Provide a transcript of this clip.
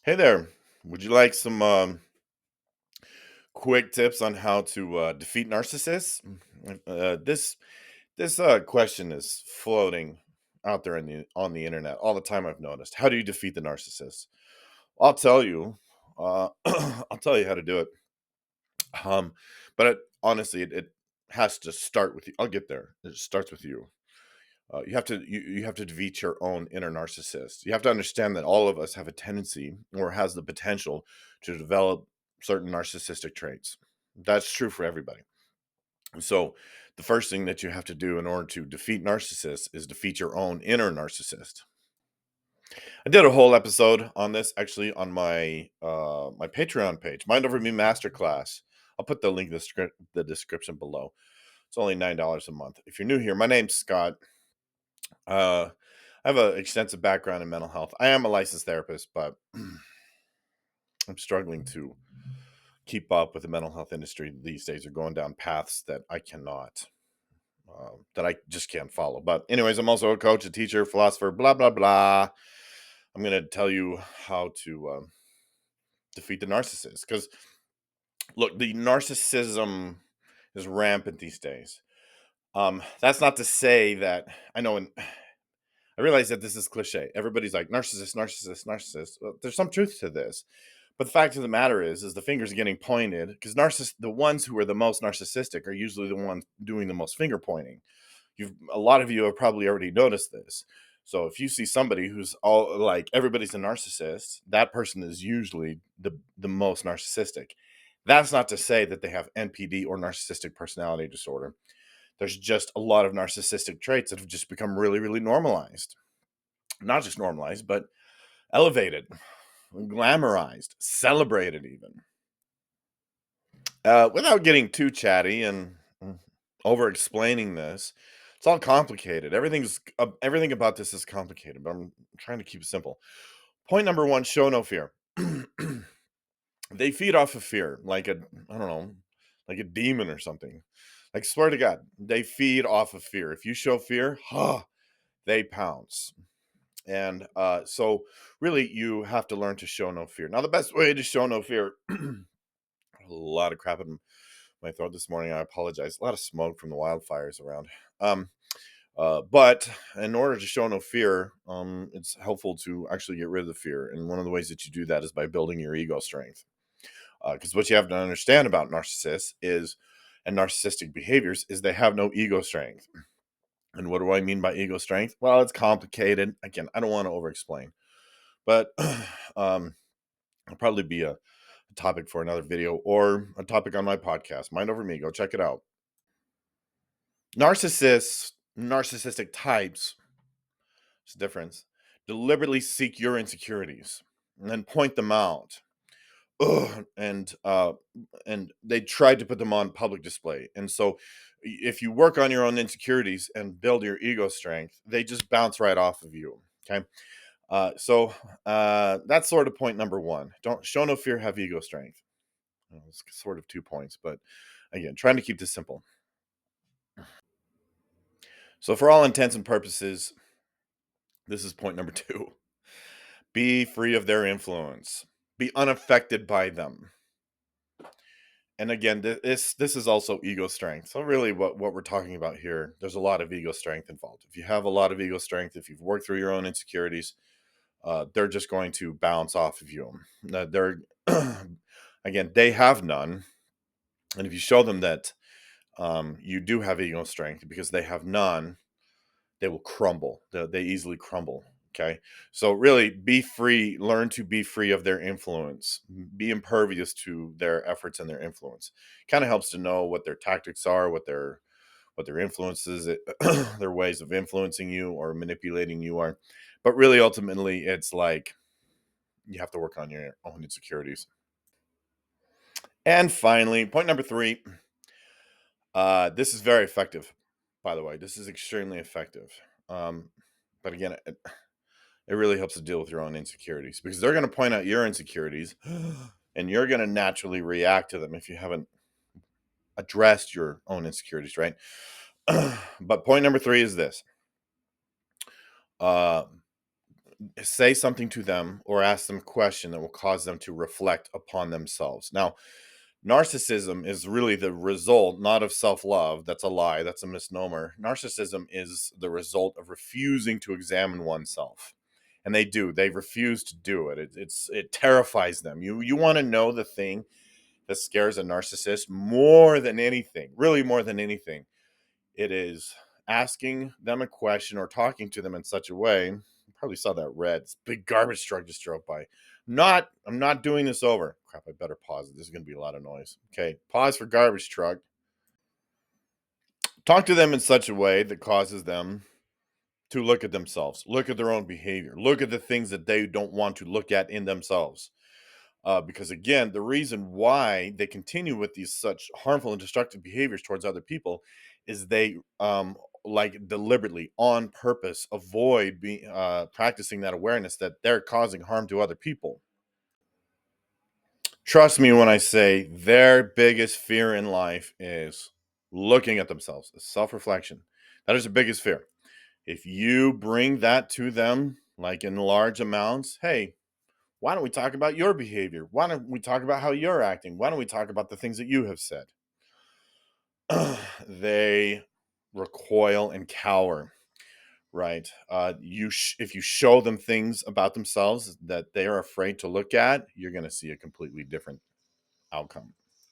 Hey there. Would you like some quick tips on how to defeat narcissists? This question is floating out there on the internet all the time. I've noticed. How do you defeat the narcissist? I'll tell you. I'll tell you how to do it. But honestly, it has to start with you. I'll get there. It starts with you. You have to defeat your own inner narcissist. You have to understand that all of us have a tendency or has the potential to develop certain narcissistic traits. That's true for everybody. So the first thing that you have to do in order to defeat narcissists is defeat your own inner narcissist. I did a whole episode on this actually on my Patreon page, Mind Over Me Masterclass. I'll put the link in the description below. It's only $9 a month. If you're new here, my name's Scott. I have an extensive background in mental health. I am a licensed therapist, but I'm struggling to keep up with the mental health industry these days. Are going down paths that I cannot, that I just can't follow. But anyways, I'm also a coach, a teacher, philosopher, blah blah blah. I'm going to tell you how to defeat the narcissist because look, the narcissism is rampant these days. That's not to say that I know, and I realize that this is cliche. Everybody's like narcissist, narcissist, narcissist. Well, there's some truth to this. But the fact of the matter is the fingers are getting pointed because the ones who are the most narcissistic are usually the ones doing the most finger pointing. A lot of you have probably already noticed this. So if you see somebody who's all like everybody's a narcissist, that person is usually the most narcissistic. That's not to say that they have NPD or narcissistic personality disorder. There's just a lot of narcissistic traits that have just become really, really normalized. Not just normalized, but elevated, glamorized, celebrated even. Without getting too chatty and over explaining this, it's all complicated. Everything about this is complicated, but I'm trying to keep it simple. Point number one: show no fear. They feed off of fear, like I don't know, like a demon or something. Like swear to God, they feed off of fear. If you show fear, they pounce. And so, really, you have to learn to show no fear. Now, the best way to show no fear, a lot of crap in my throat this morning. I apologize. A lot of smoke from the wildfires around. Um, but in order to show no fear, it's helpful to actually get rid of the fear. And one of the ways that you do that is by building your ego strength. Because what you have to understand about narcissists is, and narcissistic behaviors, is they have no ego strength. And what do I mean by ego strength? Well, it's complicated. Again, I don't want to over explain, but it'll probably be a topic for another video or a topic on my podcast. Mind Over Me. Go check it out. Narcissists, narcissistic types, it's a difference, deliberately seek your insecurities and then point them out. Ugh, and they tried to put them on public display. And so if you work on your own insecurities and build your ego strength, they just bounce right off of you. Okay. So that's sort of point number one. Don't show no fear, have ego strength. Well, it's sort of 2 points, but again, trying to keep this simple. So for all intents and purposes, this is point number two. Be free of their influence. Be unaffected by them. And again, this is also ego strength. So really what we're talking about here, there's a lot of ego strength involved. If you have a lot of ego strength, if you've worked through your own insecurities, they're just going to bounce off of you. They're again, they have none. And if you show them that you do have ego strength because they have none, they will crumble. They easily crumble. Okay. So really be free, learn to be free of their influence, be impervious to their efforts and their influence. Kind of helps to know what their tactics are, what their influences, their ways of influencing you or manipulating you are. But really, ultimately, it's like you have to work on your own insecurities. And finally, point number three. This is very effective, by the way. This is extremely effective. But again, it really helps to deal with your own insecurities because they're going to point out your insecurities and you're going to naturally react to them if you haven't addressed your own insecurities, right? But point number three is this. Uh, say something to them or ask them a question that will cause them to reflect upon themselves. Now, narcissism is really the result not of self-love. That's a lie. That's a misnomer. Narcissism is the result of refusing to examine oneself. And they do. They refuse to do it. It terrifies them. You want to know the thing that scares a narcissist more than anything, really more than anything. It is asking them a question or talking to them in such a way. You probably saw that red. This big garbage truck just drove by. I'm not doing this over. Crap, I better pause it. This is going to be a lot of noise. Okay, pause for garbage truck. Talk to them in such a way that causes them to look at themselves, look at their own behavior, look at the things that they don't want to look at in themselves. Because again, the reason why they continue with these such harmful and destructive behaviors towards other people is they like deliberately on purpose avoid being practicing that awareness that they're causing harm to other people. Trust me when I say their biggest fear in life is looking at themselves, self-reflection. That is the biggest fear. If you bring that to them like in large amounts, hey, why don't we talk about your behavior? Why don't we talk about how you're acting? Why don't we talk about the things that you have said? They recoil and cower, right? If you show them things about themselves that they are afraid to look at, you're going to see a completely different outcome.